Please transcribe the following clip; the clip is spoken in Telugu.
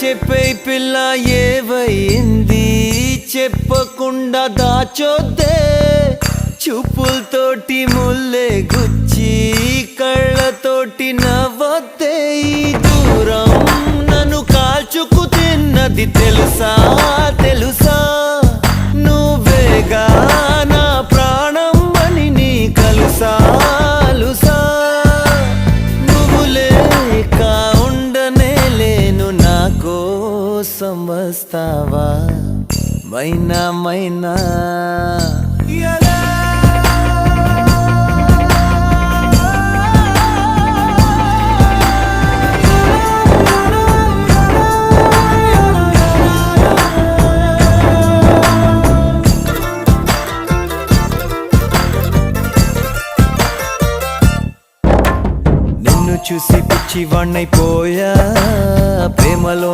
చెప్పే పిల్ల ఏవైంది చెప్పకుండా దాచొద్దే చూపులతోటి ముల్లే గుచ్చి కళ్ళతోటి నవ్వొద్దే ఈ దూరం నన్ను కాల్చుకు తిన్నది తెలుసా తెలుసా నువ్వేగా నా ప్రాణం అని నీ కలుసా అలుసా నువ్వు లేక ఉండనే లేను నా కోసం వస్తావా మైనా మైనా నిన్ను చూసి పిచ్చివాణ్ణైపోయా ప్రేమలో